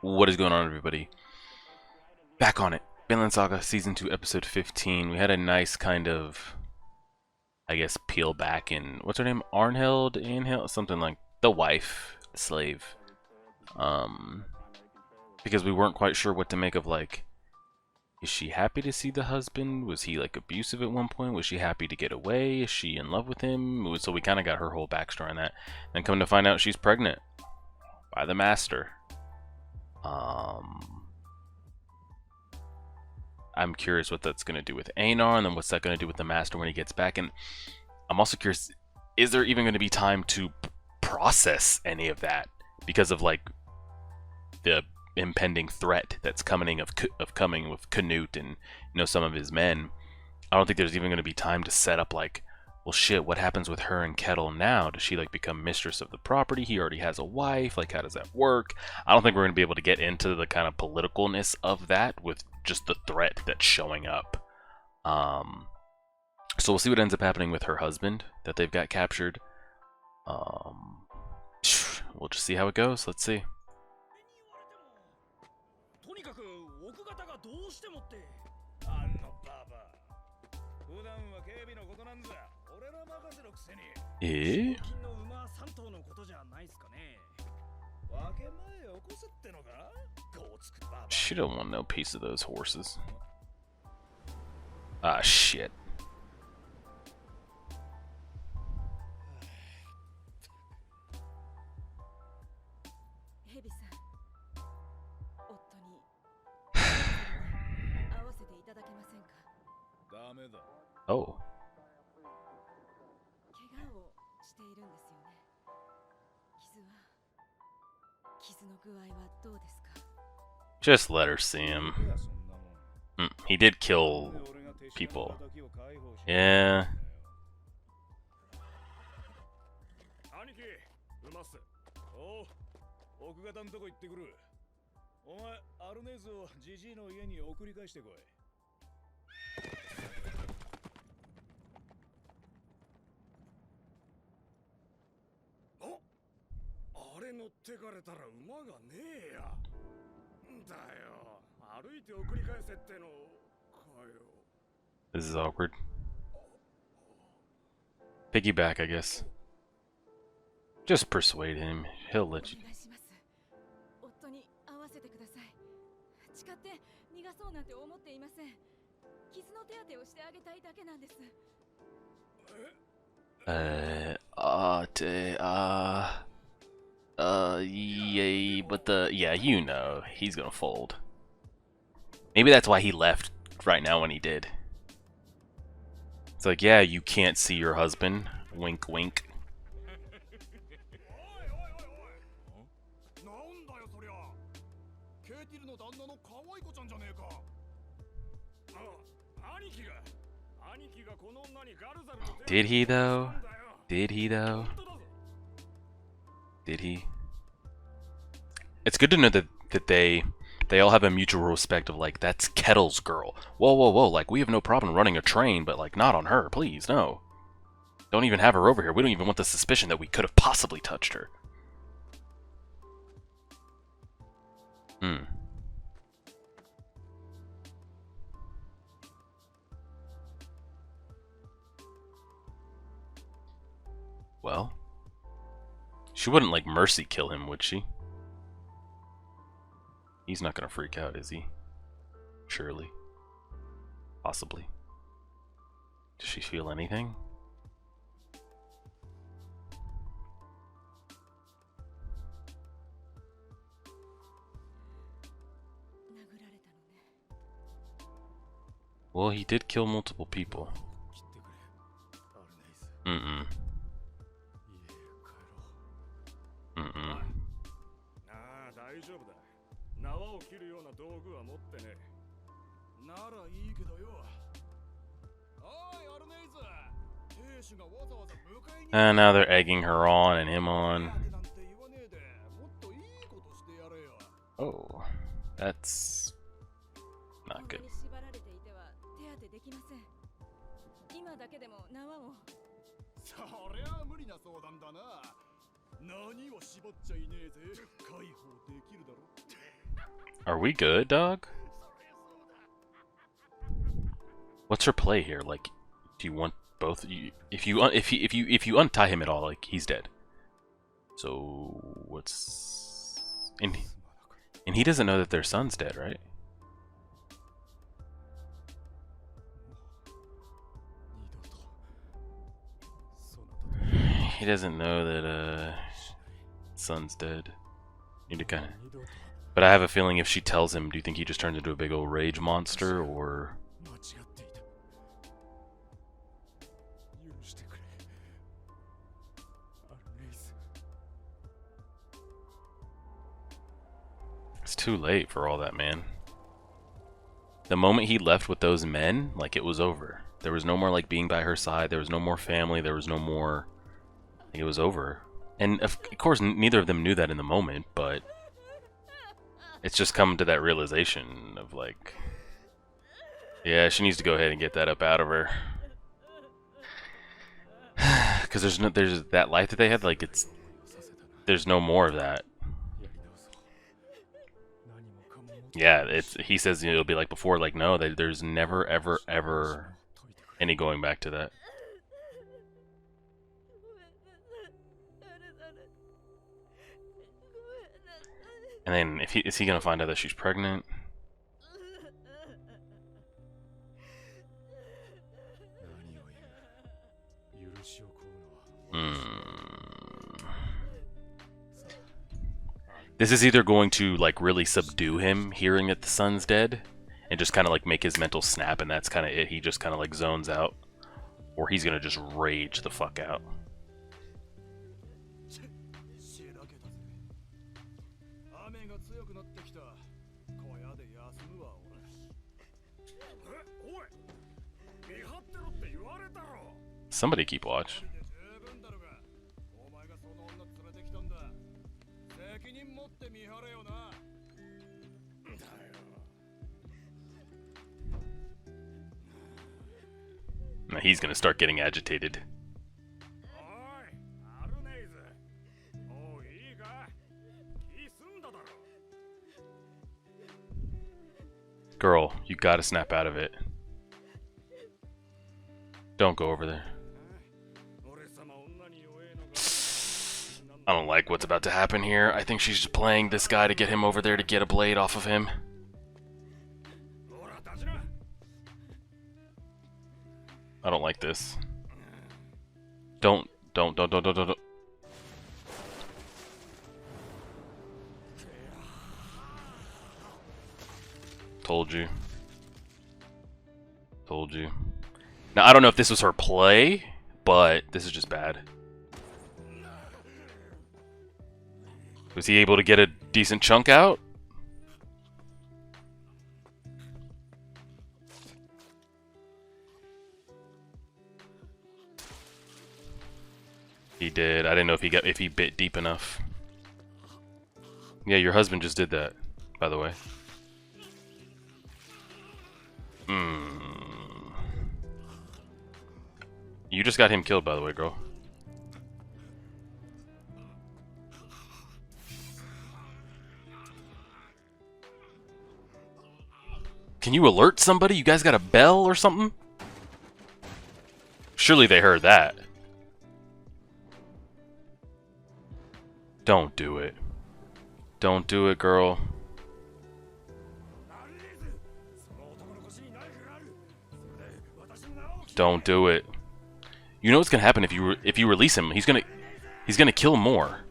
What is going on, everybody? Back on it. Vinland Saga Season 2, Episode 15. We had a nice kind of, I guess, peel back in, what's her name? Arnhild? Something like the wife, the slave. Because we weren't quite sure what to make of, like, is she happy to see the husband? Was he, like, abusive at one point? Was she happy to get away? Is she in love with him? So we kind of got her whole backstory on that. And come to find out she's pregnant by the master. I'm curious what that's going to do with Einar, and then what's that going to do with the master when he gets back. And I'm also curious, is there even going to be time to process any of that because of, like, the impending threat that's coming coming with Canute and, you know, some of his men? I don't think there's even going to be time to set up, like, well, shit, what happens with her and Kettle now? Does she, like, become mistress of the property? He already has a wife. Like, how does that work? I don't think we're going to be able to get into the kind of politicalness of that with just the threat that's showing up. So we'll see what ends up happening with her husband that they've got captured. We'll just see how it goes. Let's see. Eh? She don't want no piece of those horses. Ah, shit. Oh. Just let her see him. He did kill people. Yeah. This is awkward. Piggyback, I guess. Just persuade him. He'll let you. Yay, but yeah, you know, he's gonna fold. Maybe that's why he left right now when he did. It's like, yeah, you can't see your husband. Wink, wink. Did he though? Did he though? Did he? It's good to know that they all have a mutual respect of, like, that's Kettle's girl. Whoa, whoa, whoa, like, we have no problem running a train, but, like, not on her, please, no. Don't even have her over here. We don't even want the suspicion that we could have possibly touched her. Well, she wouldn't, like, mercy kill him, would she? He's not gonna freak out, is he? Surely. Possibly. Does she feel anything? Well, he did kill multiple people. Mm-mm. Mm-mm. And now they're egging her on and him on. Oh, that's not good. Are we good, dog? What's her play here? Like, do you want both? If you untie him at all, like he's dead. So what's and he doesn't know that their son's dead, right? He doesn't know that son's dead. Need to kind of. But I have a feeling if she tells him, do you think he just turns into a big old rage monster, or? It's too late for all that, man. The moment he left with those men, like, it was over. There was no more, like, being by her side. There was no more family. There was no more... It was over. And, of course, neither of them knew that in the moment, but... It's just come to that realization of, like... Yeah, she needs to go ahead and get that up out of her. Because there's that life that they had, like, there's no more of that. Yeah, he says it'll be like before, like, no, there's never, ever, ever any going back to that. And then, is he gonna find out that she's pregnant? This is either going to, like, really subdue him, hearing that the son's dead, and just kind of, like, make his mental snap, and that's kind of it. He just kind of, like, zones out. Or he's gonna just rage the fuck out. Somebody keep watch. Now he's gonna start getting agitated. Girl, you gotta snap out of it. Don't go over there. I don't like what's about to happen here. I think she's just playing this guy to get him over there to get a blade off of him. I don't like this. Don't. Told you. Told you. Now, I don't know if this was her play, but this is just bad. Was he able to get a decent chunk out? He did. I didn't know if he bit deep enough. Yeah, your husband just did that, by the way. You just got him killed, by the way, girl. Can you alert somebody? You guys got a bell or something? Surely they heard that. Don't do it. Don't do it, girl. Don't do it. You know what's gonna happen if you release him? He's gonna kill more.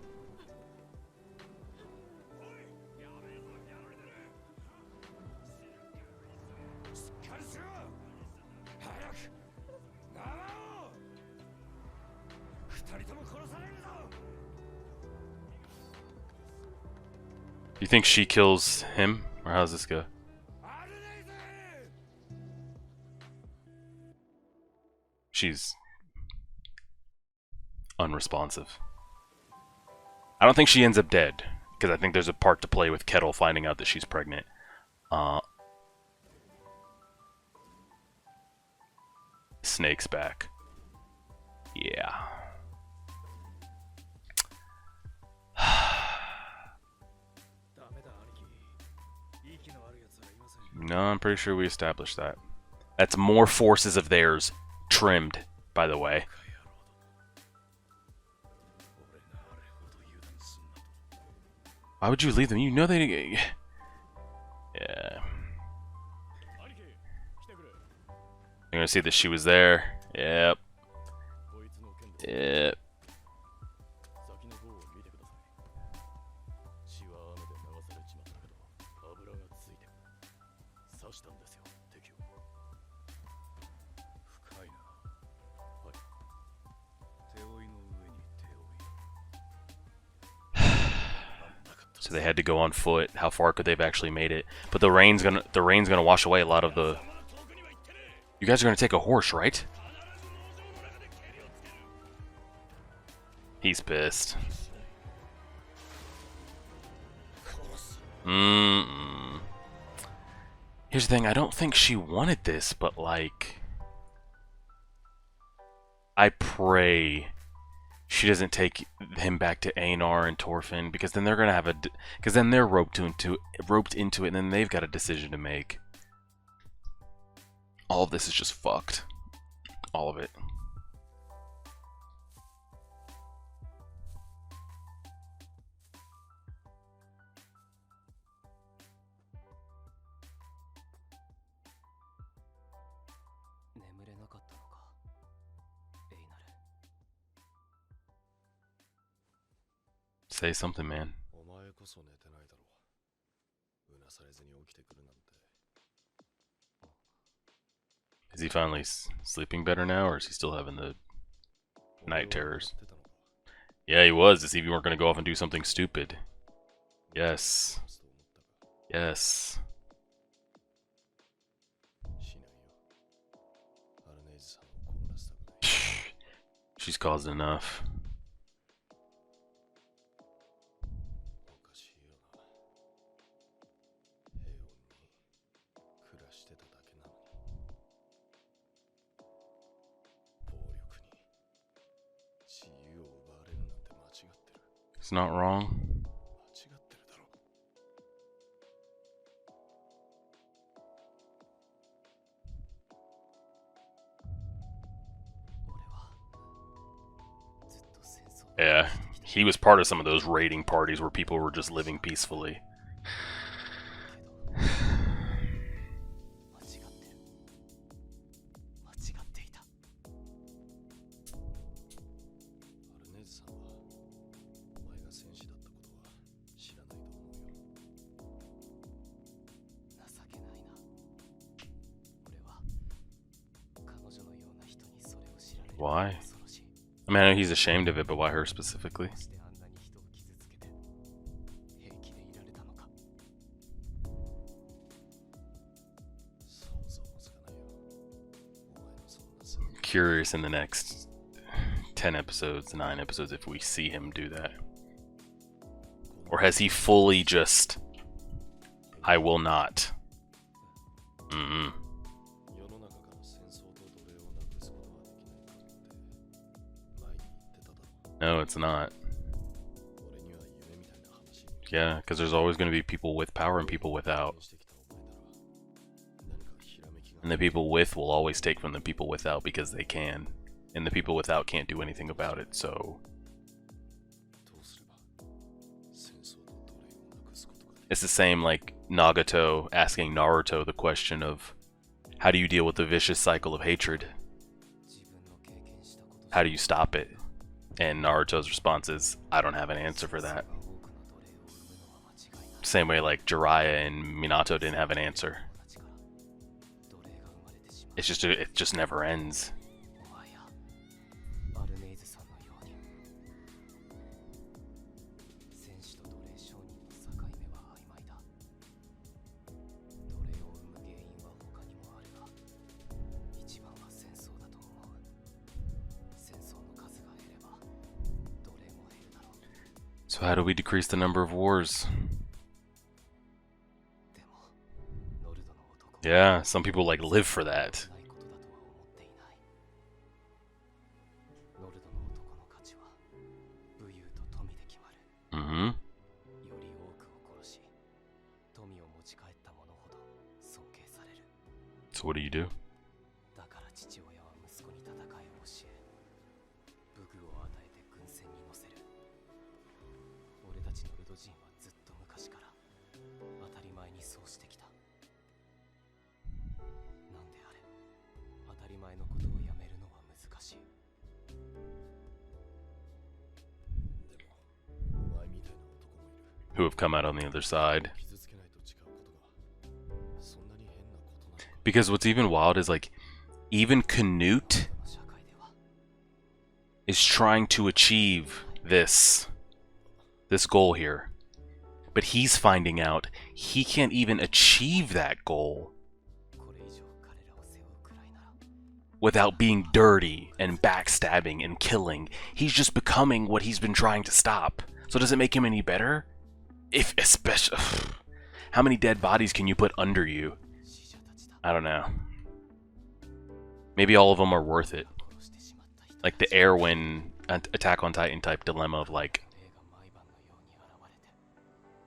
You think she kills him, or how's this go? She's unresponsive. I don't think she ends up dead, because I think there's a part to play with Kettle finding out that she's pregnant. Snake's back. Yeah. No, I'm pretty sure we established that. That's more forces of theirs trimmed, by the way. Why would you leave them? You know they... Yeah. You're gonna see that she was there. Yep. Yep. So they had to go on foot. How far could they've actually made it? But the rain's gonna wash away a lot of the... You guys are gonna take a horse, right? He's pissed. Here's the thing, I don't think she wanted this, but like... I pray she doesn't take him back to Einar and Torfinn, because then they're gonna have a... Because then they're roped into it, and then they've got a decision to make. All of this is just fucked. All of it. Say something, man. Is he finally sleeping better now, or is he still having the night terrors? Yeah, he was, to see if you weren't going to go off and do something stupid. Yes. Yes. She's caused enough. It's not wrong. Yeah, he was part of some of those raiding parties where people were just living peacefully. Why? I mean, I know he's ashamed of it, but why her specifically? I'm curious in the next 10 episodes, 9 episodes, if we see him do that. Or has he fully just... I will not. No, it's not. Yeah, because there's always going to be people with power and people without. And the people with will always take from the people without because they can. And the people without can't do anything about it, so... It's the same like Nagato asking Naruto the question of how do you deal with the vicious cycle of hatred? How do you stop it? And Naruto's response is, I don't have an answer for that. Same way like Jiraiya and Minato didn't have an answer. It just never ends. So how do we decrease the number of wars? Yeah, some people like live for that. So what do you do? Who have come out on the other side. Because what's even wild is like, even Canute is trying to achieve this goal here. But he's finding out he can't even achieve that goal without being dirty and backstabbing and killing. He's just becoming what he's been trying to stop. So does it make him any better? If especially, how many dead bodies can you put under you? I don't know. Maybe all of them are worth it. Like the Erwin Attack on Titan type dilemma of like,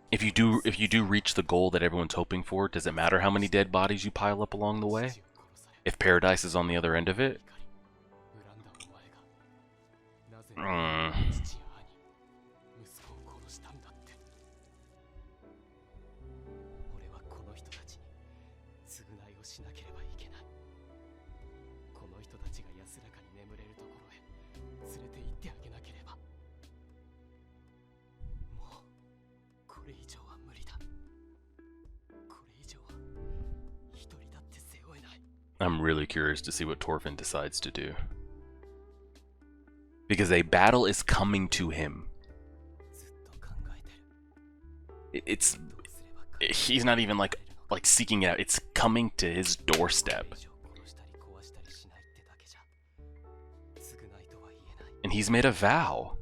if you do reach the goal that everyone's hoping for, does it matter how many dead bodies you pile up along the way? If paradise is on the other end of it? I'm really curious to see what Torfin decides to do. Because a battle is coming to him. He's not even like seeking it out. It's coming to his doorstep. And he's made a vow.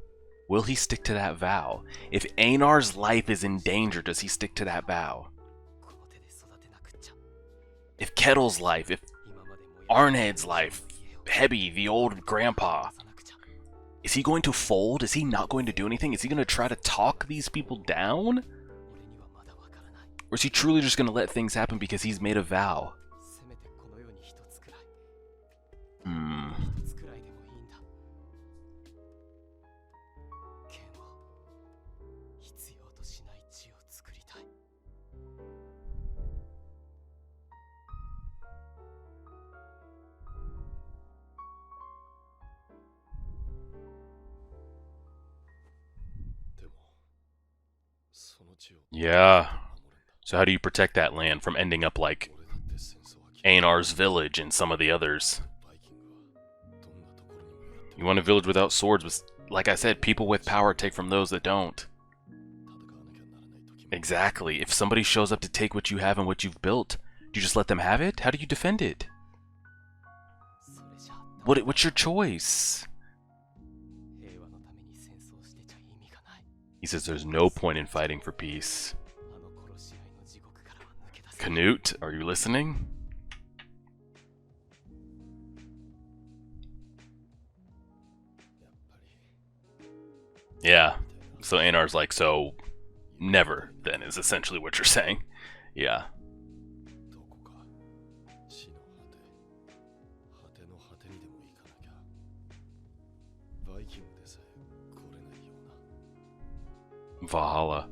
Will he stick to that vow? If Einar's life is in danger, does he stick to that vow? If Kettle's life, if Arnhead's life, Hebby, the old grandpa, is he going to fold? Is he not going to do anything? Is he going to try to talk these people down? Or is he truly just going to let things happen because he's made a vow? Yeah. So how do you protect that land from ending up like Einar's village and some of the others? You want a village without swords, but like I said, people with power take from those that don't. Exactly. If somebody shows up to take what you have and what you've built, do you just let them have it? How do you defend it? What's your choice? He says there's no point in fighting for peace. Canute, are you listening? Yeah. So Einar's like, so never, then, is essentially what you're saying. Yeah. Valhalla.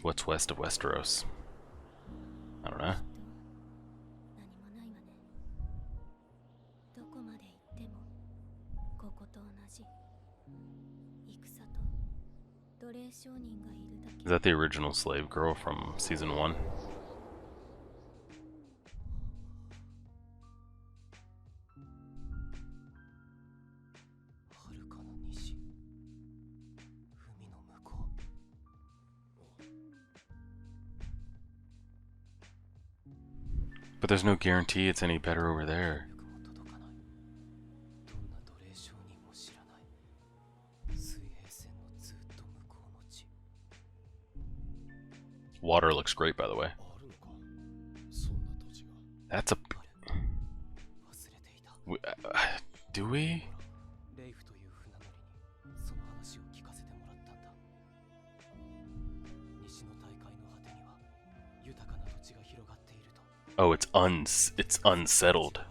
What's west of Westeros? I don't know. Is that the original slave girl from season 1? But there's no guarantee it's any better over there. Water looks great, by the way. That's a... Do we? Oh, it's unsettled.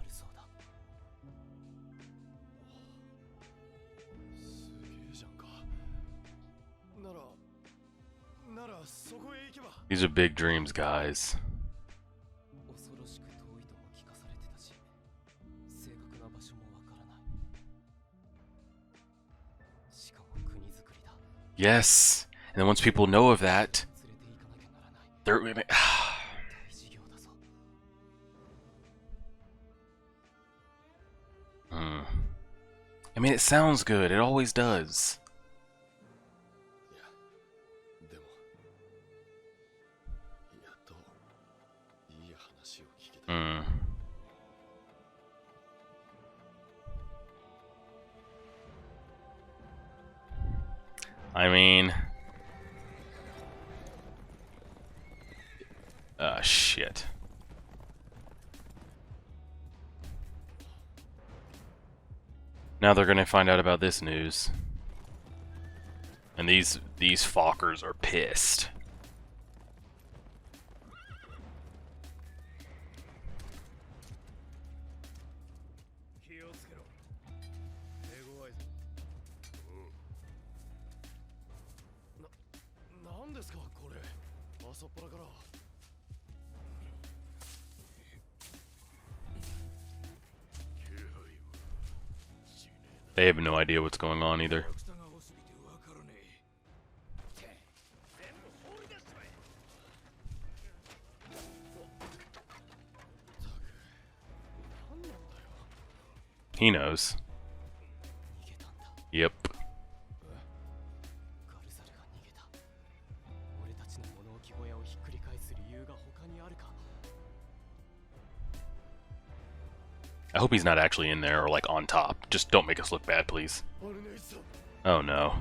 These are big dreams, guys. Yes, and then once people know of that, they're... I mean, it sounds good. It always does. I mean... shit. Now they're gonna find out about this news. And these fuckers are pissed. They have no idea what's going on either. He knows. Yep. I hope he's not actually in there or like on top. Just don't make us look bad, please. Oh no.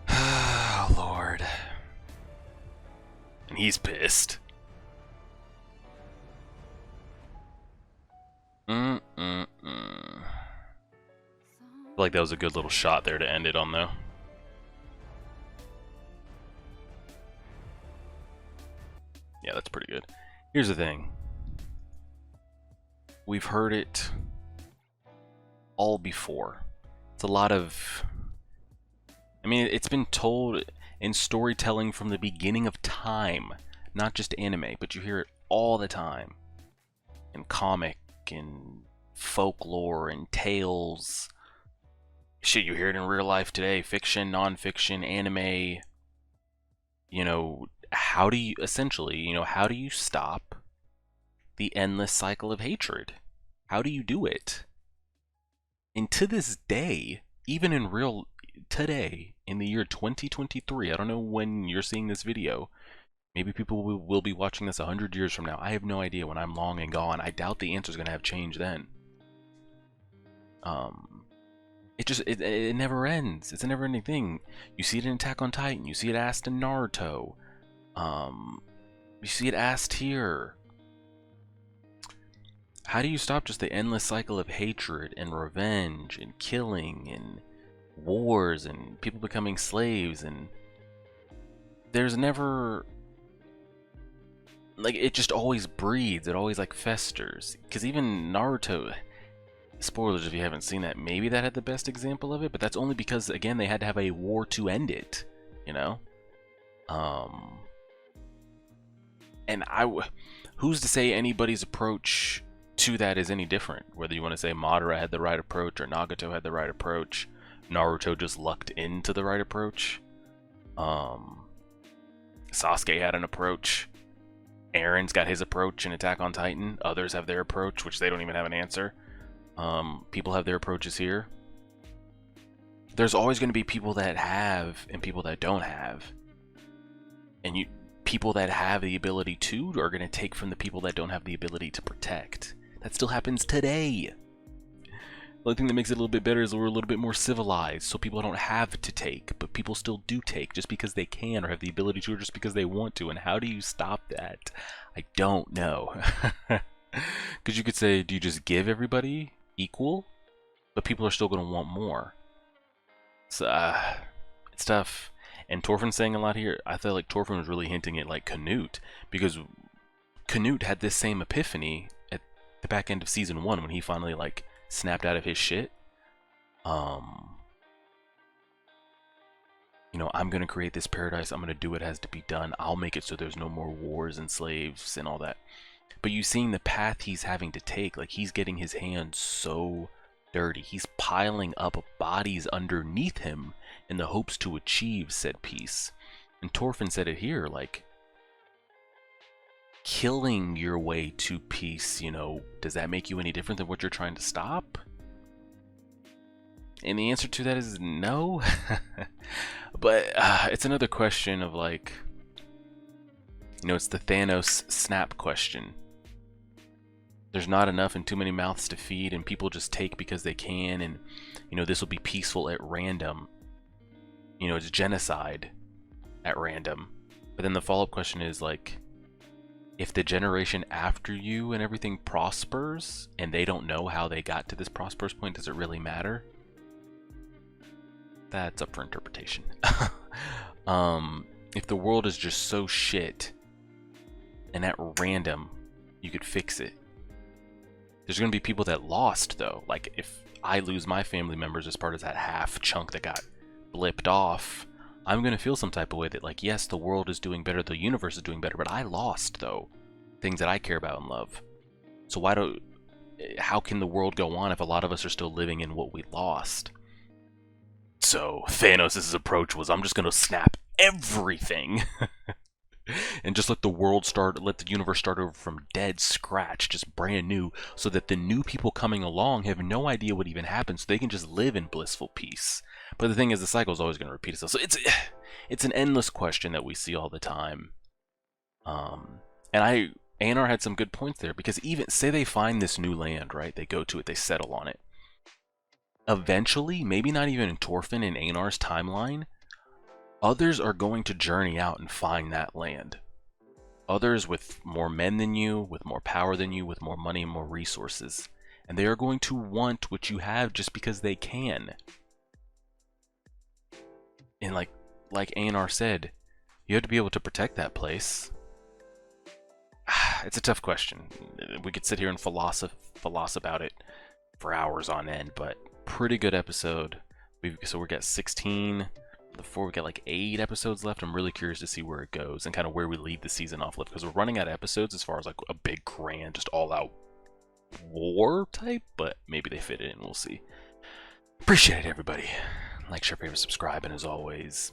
Oh Lord. And he's pissed. I feel like that was a good little shot there to end it on, though. Yeah, that's pretty good. Here's the thing. We've heard it all before. It's a lot of... I mean, it's been told in storytelling from the beginning of time. Not just anime, but you hear it all the time. In comic, in folklore, in tales... Shit, you hear it in real life today. Fiction, non-fiction, anime. You know, how do you, essentially, you know, how do you stop the endless cycle of hatred? How do you do it? And to this day, even in real, today, in the year 2023, I don't know when you're seeing this video. Maybe people will be watching this 100 years from now. I have no idea when I'm long and gone. I doubt the answer's going to have changed then. It never ends. It's a never-ending thing. You see it in Attack on Titan. You see it asked in Naruto. You see it asked here. How do you stop just the endless cycle of hatred and revenge and killing and wars and people becoming slaves? And there's never... Like, it just always breeds. It always, like, festers. Because even Naruto... Spoilers if you haven't seen that. Maybe that had the best example of it, but that's only because, again, they had to have a war to end it, you know? And who's to say anybody's approach to that is any different? Whether you want to say Madara had the right approach or Nagato had the right approach, Naruto just lucked into the right approach. Sasuke had an approach. Aaron's got his approach in Attack on Titan. Others have their approach, which they don't even have an answer. People have their approaches here. There's always going to be people that have and people that don't have. And people that have the ability to are going to take from the people that don't have the ability to protect. That still happens today. The only thing that makes it a little bit better is we're a little bit more civilized, so people don't have to take, but people still do take just because they can or have the ability to or just because they want to. And how do you stop that? I don't know. Because you could say, do you just give everybody equal? But people are still going to want more. So, it's tough. And Torfinn's saying a lot here. I feel like Torfinn was really hinting at like Canute, because Canute had this same epiphany at the back end of season 1 when he finally like snapped out of his shit. You know, I'm gonna create this paradise. I'm gonna do what has to be done. I'll make it so there's no more wars and slaves and all that. But you seeing the path he's having to take, like he's getting his hands so dirty. He's piling up bodies underneath him in the hopes to achieve said peace. And Torfinn said it here, like, killing your way to peace, you know, does that make you any different than what you're trying to stop? And the answer to that is no. But it's another question of like, you know, it's the Thanos snap question. There's not enough and too many mouths to feed, and people just take because they can, and you know, this will be peaceful at random. You know, it's genocide at random. But then the follow-up question is like, if the generation after you and everything prospers and they don't know how they got to this prosperous point, does it really matter? That's up for interpretation. If the world is just so shit and at random you could fix it, there's going to be people that lost though. Like if I lose my family members as part of that half chunk that got blipped off, I'm going to feel some type of way that like, yes, the world is doing better, the universe is doing better, but I lost though things that I care about and love. So how can the world go on if a lot of us are still living in what we lost? So Thanos' approach was, I'm just going to snap everything and just let the universe start over from dead scratch, just brand new, so that the new people coming along have no idea what even happened, so they can just live in blissful peace. But the thing is, the cycle is always going to repeat itself. So it's an endless question that we see all the time. And Einar had some good points there, because even say they find this new land, right? They go to it, they settle on it. Eventually, maybe not even in Torfinn and Einar's timeline, others are going to journey out and find that land. Others with more men than you, with more power than you, with more money and more resources. And they are going to want what you have just because they can. And like Einar said, you have to be able to protect that place. It's a tough question. We could sit here and philosoph about it for hours on end, but pretty good episode. So we got 16. Before we got like 8 episodes left. I'm really curious to see where it goes and kind of where we leave the season off with, because we're running out of episodes as far as like a big grand, just all out war type, but maybe they fit it in. We'll see. Appreciate it, everybody. Like, share, favorite, subscribe, and as always,